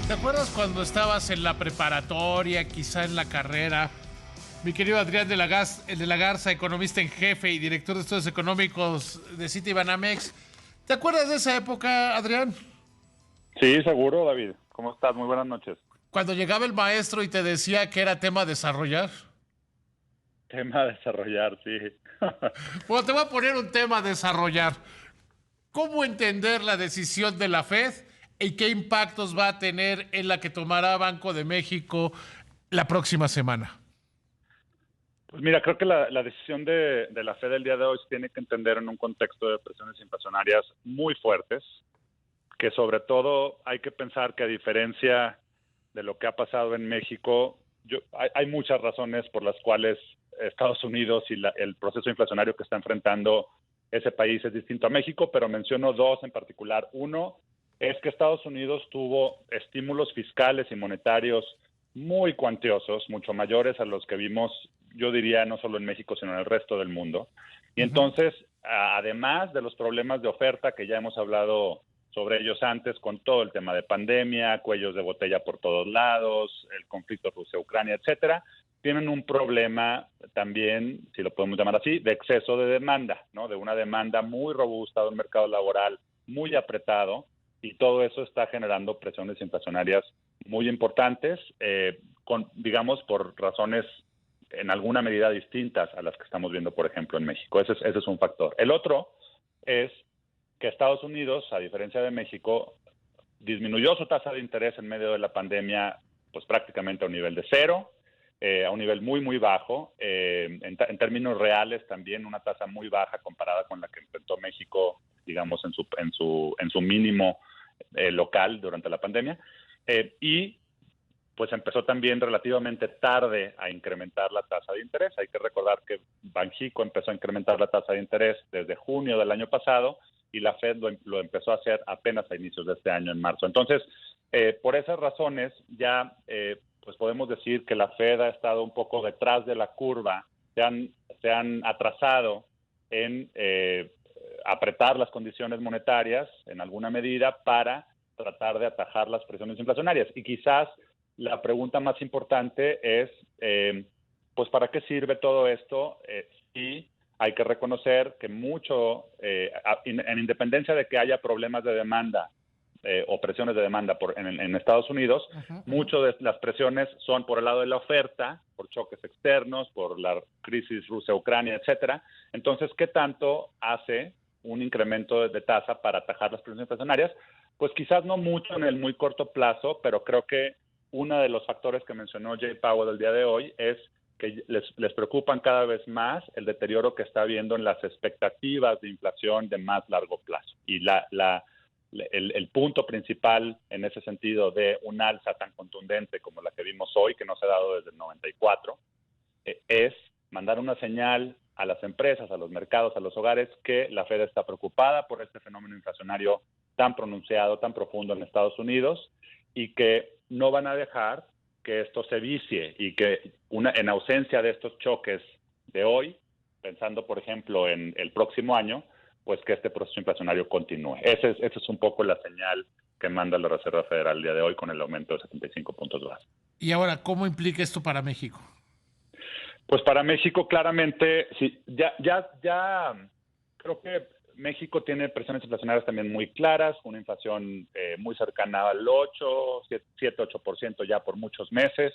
¿Te acuerdas cuando estabas en la preparatoria, quizá en la carrera? Mi querido Adrián de la Garza, economista en jefe y director de estudios económicos de Citibanamex. ¿Te acuerdas de esa época, Adrián? Sí, seguro, David. ¿Cómo estás? Muy buenas noches. Cuando llegaba el maestro y te decía que era tema a desarrollar. Tema a desarrollar, sí. Bueno, te voy a poner un tema a desarrollar. ¿Cómo entender la decisión de la Fed y qué impactos va a tener en la que tomará Banco de México la próxima semana? Pues mira, creo que la decisión de la Fed del día de hoy se tiene que entender en un contexto de presiones inflacionarias muy fuertes, que sobre todo hay que pensar que a diferencia de lo que ha pasado en México, hay muchas razones por las cuales Estados Unidos y el proceso inflacionario que está enfrentando ese país es distinto a México, pero menciono dos en particular. Uno es que Estados Unidos tuvo estímulos fiscales y monetarios muy cuantiosos, mucho mayores a los que vimos, yo diría, no solo en México, sino en el resto del mundo. Y entonces, además de los problemas de oferta que ya hemos hablado sobre ellos antes, con todo el tema de pandemia, cuellos de botella por todos lados, el conflicto Rusia-Ucrania, etcétera, tienen un problema también, si lo podemos llamar así, de exceso de demanda, ¿no? De una demanda muy robusta, de un mercado laboral muy apretado, y todo eso está generando presiones inflacionarias muy importantes, digamos, por razones en alguna medida distintas a las que estamos viendo, por ejemplo, en México. Ese es un factor. El otro es que Estados Unidos, a diferencia de México, disminuyó su tasa de interés en medio de la pandemia, pues prácticamente a un nivel de cero, a un nivel muy, muy bajo. En términos reales también una tasa muy baja comparada con la que enfrentó México, digamos, en su mínimo local durante la pandemia. Y pues empezó también relativamente tarde a incrementar la tasa de interés. Hay que recordar que Banxico empezó a incrementar la tasa de interés desde junio del año pasado y la Fed lo empezó a hacer apenas a inicios de este año, en marzo. Entonces, por esas razones, ya pues podemos decir que la Fed ha estado un poco detrás de la curva, se han atrasado en apretar las condiciones monetarias en alguna medida para tratar de atajar las presiones inflacionarias. Y quizás la pregunta más importante es, pues, ¿para qué sirve todo esto? Sí, hay que reconocer que mucho, en independencia de que haya problemas de demanda o presiones de demanda en Estados Unidos, muchas de las presiones son por el lado de la oferta, por choques externos, por la crisis Rusia-Ucrania, etcétera. Entonces, ¿qué tanto hace un incremento de tasa para atajar las presiones inflacionarias? Pues quizás no mucho en el muy corto plazo, pero creo que uno de los factores que mencionó Jay Powell el día de hoy es que les preocupan cada vez más el deterioro que está habiendo en las expectativas de inflación de más largo plazo. Y el punto principal en ese sentido de un alza tan contundente como la que vimos hoy, que no se ha dado desde el 94, es mandar una señal a las empresas, a los mercados, a los hogares, que la Fed está preocupada por este fenómeno inflacionario tan pronunciado, tan profundo en Estados Unidos, y que no van a dejar que esto se vicie y que en ausencia de estos choques de hoy, pensando por ejemplo en el próximo año, pues que este proceso inflacionario continúe. Esa es un poco la señal que manda la Reserva Federal el día de hoy con el aumento de 75 puntos base. Y ahora, ¿cómo implica esto para México? Pues para México claramente, sí, ya creo que México tiene presiones inflacionarias también muy claras, una inflación muy cercana al 8, 7-8% ya por muchos meses,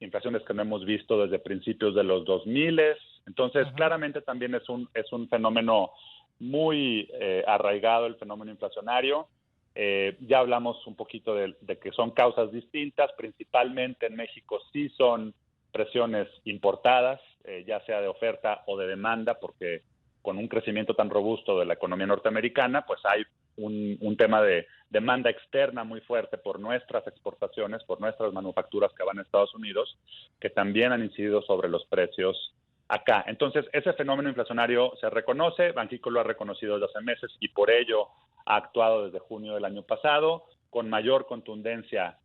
inflaciones que no hemos visto desde principios de los 2000. Entonces, claramente también es un fenómeno muy arraigado, el fenómeno inflacionario. Ya hablamos un poquito de que son causas distintas, principalmente en México sí son presiones importadas, ya sea de oferta o de demanda, porque con un crecimiento tan robusto de la economía norteamericana, pues hay un tema de demanda externa muy fuerte por nuestras exportaciones, por nuestras manufacturas que van a Estados Unidos, que también han incidido sobre los precios acá. Entonces, ese fenómeno inflacionario se reconoce, Banxico lo ha reconocido desde hace meses y por ello ha actuado desde junio del año pasado con mayor contundencia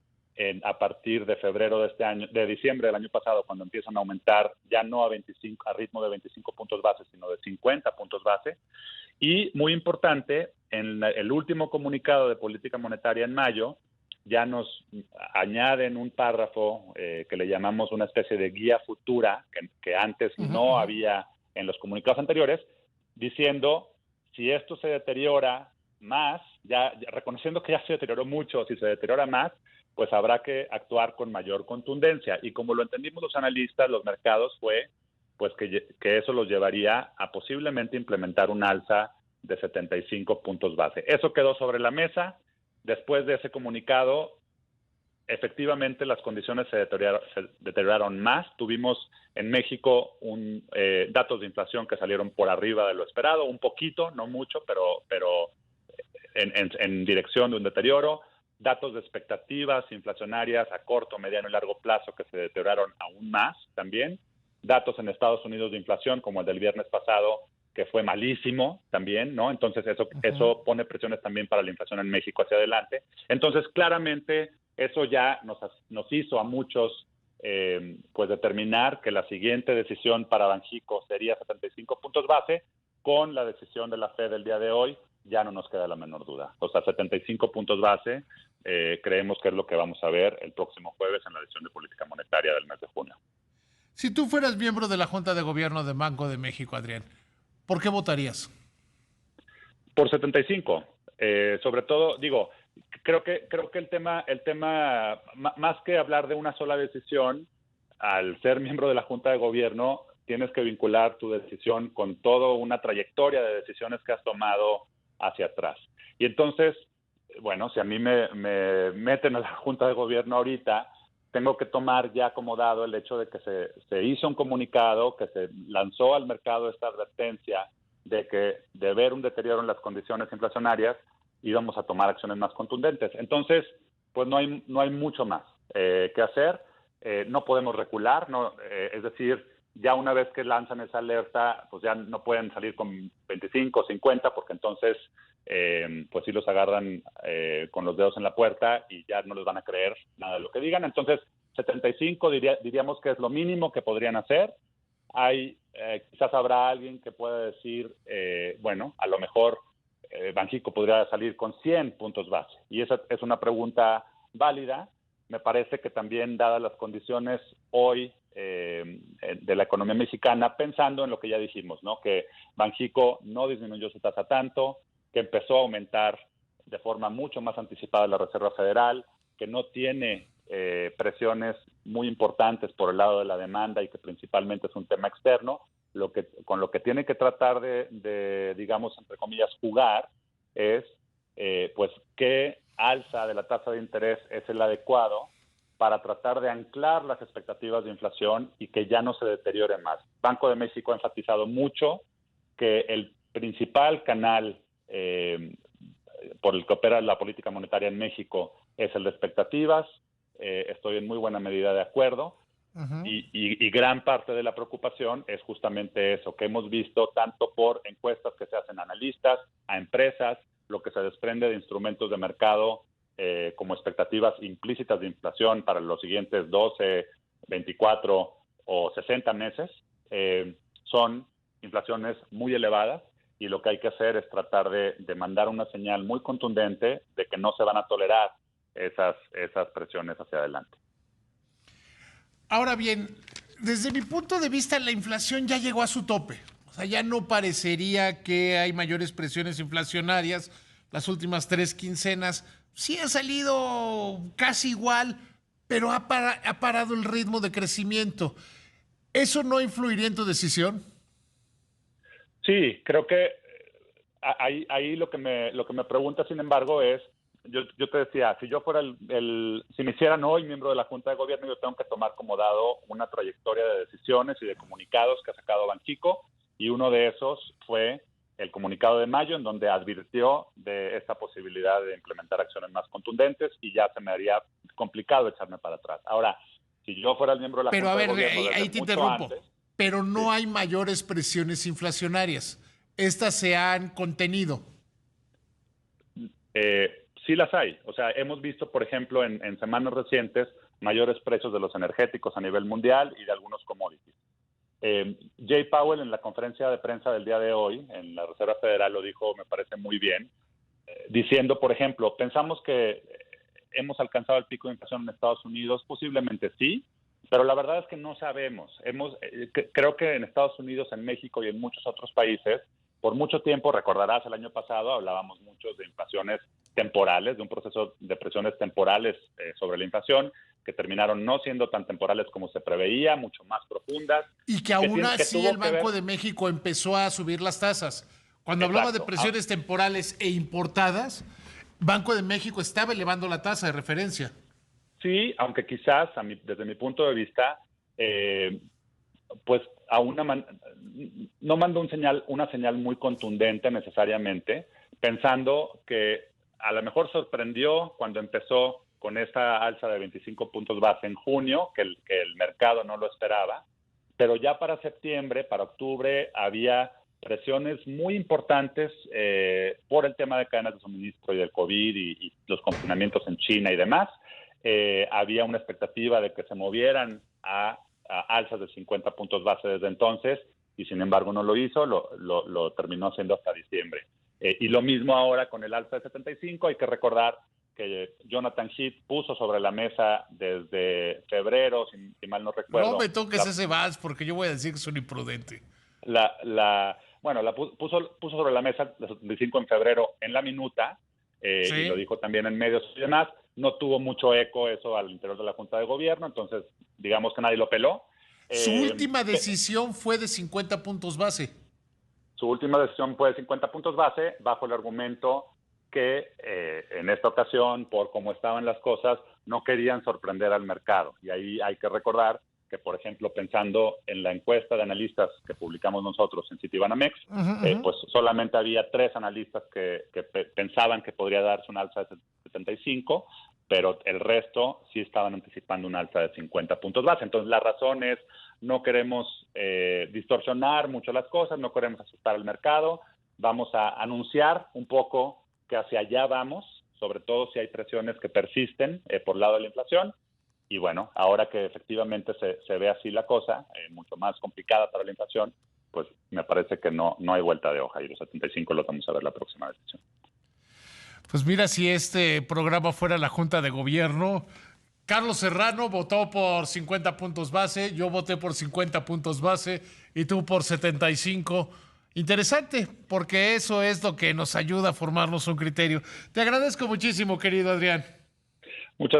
a partir de febrero de este año, de diciembre del año pasado, cuando empiezan a aumentar ya no a ritmo de 25 puntos base, sino de 50 puntos base. Y muy importante, en el último comunicado de política monetaria en mayo, ya nos añaden un párrafo que le llamamos una especie de guía futura, que antes no había en los comunicados anteriores, diciendo si esto se deteriora más, ya reconociendo que ya se deterioró mucho, si se deteriora más, pues habrá que actuar con mayor contundencia. Y como lo entendimos los analistas, los mercados, fue pues que eso los llevaría a posiblemente implementar un alza de 75 puntos base. Eso quedó sobre la mesa. Después de ese comunicado, efectivamente las condiciones se deterioraron más. Tuvimos en México datos de inflación que salieron por arriba de lo esperado, un poquito, no mucho, pero en dirección de un deterioro. Datos de expectativas inflacionarias a corto, mediano y largo plazo que se deterioraron aún más también. Datos en Estados Unidos de inflación, como el del viernes pasado, que fue malísimo también, ¿no? Entonces eso pone presiones también para la inflación en México hacia adelante. Entonces, claramente, eso ya nos hizo a muchos pues determinar que la siguiente decisión para Banxico sería 75 puntos base. Con la decisión de la Fed del día de hoy, ya no nos queda la menor duda. O sea, 75 puntos base, creemos que es lo que vamos a ver el próximo jueves en la decisión de política monetaria del mes de junio. Si tú fueras miembro de la Junta de Gobierno de Banco de México, Adrián, ¿por qué votarías? Por 75. Sobre todo, digo, creo que el tema, más que hablar de una sola decisión, al ser miembro de la Junta de Gobierno, tienes que vincular tu decisión con toda una trayectoria de decisiones que has tomado hacia atrás. Y entonces, bueno, si a mí me meten a la Junta de Gobierno ahorita, tengo que tomar ya como dado el hecho de que se hizo un comunicado, que se lanzó al mercado esta advertencia de que de ver un deterioro en las condiciones inflacionarias íbamos a tomar acciones más contundentes. Entonces, pues no hay mucho más que hacer. No podemos recular, ¿no? Es decir, ya una vez que lanzan esa alerta, pues ya no pueden salir con 25 o 50, porque entonces pues sí los agarran con los dedos en la puerta y ya no les van a creer nada de lo que digan. Entonces, 75 diríamos que es lo mínimo que podrían hacer. Quizás habrá alguien que pueda decir, bueno, a lo mejor Banxico podría salir con 100 puntos base. Y esa es una pregunta válida. Me parece que también, dadas las condiciones hoy de la economía mexicana, pensando en lo que ya dijimos, ¿no? Que Banxico no disminuyó su tasa tanto, que empezó a aumentar de forma mucho más anticipada la Reserva Federal, que no tiene presiones muy importantes por el lado de la demanda y que principalmente es un tema externo, con lo que tiene que tratar de digamos, entre comillas, jugar es pues qué alza de la tasa de interés es el adecuado para tratar de anclar las expectativas de inflación y que ya no se deteriore más. Banco de México ha enfatizado mucho que el principal canal por el que opera la política monetaria en México es el de expectativas. Estoy en muy buena medida de acuerdo. Y gran parte de la preocupación es justamente eso, que hemos visto tanto por encuestas que se hacen a analistas, a empresas, lo que se desprende de instrumentos de mercado como expectativas implícitas de inflación para los siguientes 12, 24 o 60 meses, son inflaciones muy elevadas y lo que hay que hacer es tratar de mandar una señal muy contundente de que no se van a tolerar esas presiones hacia adelante. Ahora bien, desde mi punto de vista, la inflación ya llegó a su tope. O sea, ya no parecería que hay mayores presiones inflacionarias. Las últimas 3 quincenas sí ha salido casi igual, pero ha parado el ritmo de crecimiento. ¿Eso no influiría en tu decisión? Sí, creo que ahí lo que me pregunta, sin embargo, es, yo te decía, si yo fuera si me hicieran hoy miembro de la Junta de Gobierno, yo tengo que tomar como dado una trayectoria de decisiones y de comunicados que ha sacado Banxico, y uno de esos fue el comunicado de mayo, en donde advirtió de esta posibilidad de implementar acciones más contundentes, y ya se me haría complicado echarme para atrás. Ahora, si yo fuera el miembro de la Junta de Gobierno ahí te interrumpo. Pero no hay mayores presiones inflacionarias. Estas se han contenido. Sí las hay. O sea, hemos visto, por ejemplo, en semanas recientes, mayores precios de los energéticos a nivel mundial y de algunos commodities. Jay Powell, en la conferencia de prensa del día de hoy, en la Reserva Federal, lo dijo, me parece muy bien, diciendo, por ejemplo, pensamos que ¿hemos alcanzado el pico de inflación en Estados Unidos? Posiblemente sí, pero la verdad es que no sabemos. Creo que en Estados Unidos, en México y en muchos otros países, por mucho tiempo, recordarás, el año pasado hablábamos mucho de inflaciones temporales, de un proceso de presiones temporales sobre la inflación, que terminaron no siendo tan temporales como se preveía, mucho más profundas. Y que aún así el Banco de México empezó a subir las tasas. Cuando hablaba de presiones temporales e importadas, Banco de México estaba elevando la tasa de referencia. Sí, aunque quizás, desde mi punto de vista, pues no mandó una señal muy contundente necesariamente, pensando que a lo mejor sorprendió cuando empezó con esta alza de 25 puntos base en junio, que el mercado no lo esperaba, pero ya para septiembre, para octubre, había presiones muy importantes por el tema de cadenas de suministro y del COVID y los confinamientos en China y demás. Había una expectativa de que se movieran a alzas de 50 puntos base desde entonces, y sin embargo no lo hizo, lo terminó haciendo hasta diciembre. Y lo mismo ahora con el alza de 75, hay que recordar que Jonathan Heath puso sobre la mesa desde febrero, si mal no recuerdo. No me toques ese vals porque yo voy a decir que es un imprudente. Puso sobre la mesa el 75 en febrero en la minuta, ¿sí? Y lo dijo también en medios y demás. No tuvo mucho eco eso al interior de la Junta de Gobierno, entonces digamos que nadie lo peló. Su última decisión fue de 50 puntos base. Su última decisión fue de 50 puntos base, bajo el argumento que en esta ocasión, por cómo estaban las cosas, no querían sorprender al mercado. Y ahí hay que recordar que, por ejemplo, pensando en la encuesta de analistas que publicamos nosotros en Citibanamex, pues solamente había 3 analistas que pensaban que podría darse un alza de 75, pero el resto sí estaban anticipando un alza de 50 puntos base. Entonces, la razón es, no queremos distorsionar mucho las cosas, no queremos asustar al mercado, vamos a anunciar un poco que hacia allá vamos, sobre todo si hay presiones que persisten por el lado de la inflación. Y bueno, ahora que efectivamente se ve así la cosa, mucho más complicada para la inflación, pues me parece que no hay vuelta de hoja, y los 75 los vamos a ver la próxima decisión. Pues mira, si este programa fuera la Junta de Gobierno, Carlos Serrano votó por 50 puntos base, yo voté por 50 puntos base y tú por 75. Interesante, porque eso es lo que nos ayuda a formarnos un criterio. Te agradezco muchísimo, querido Adrián. Muchas gracias.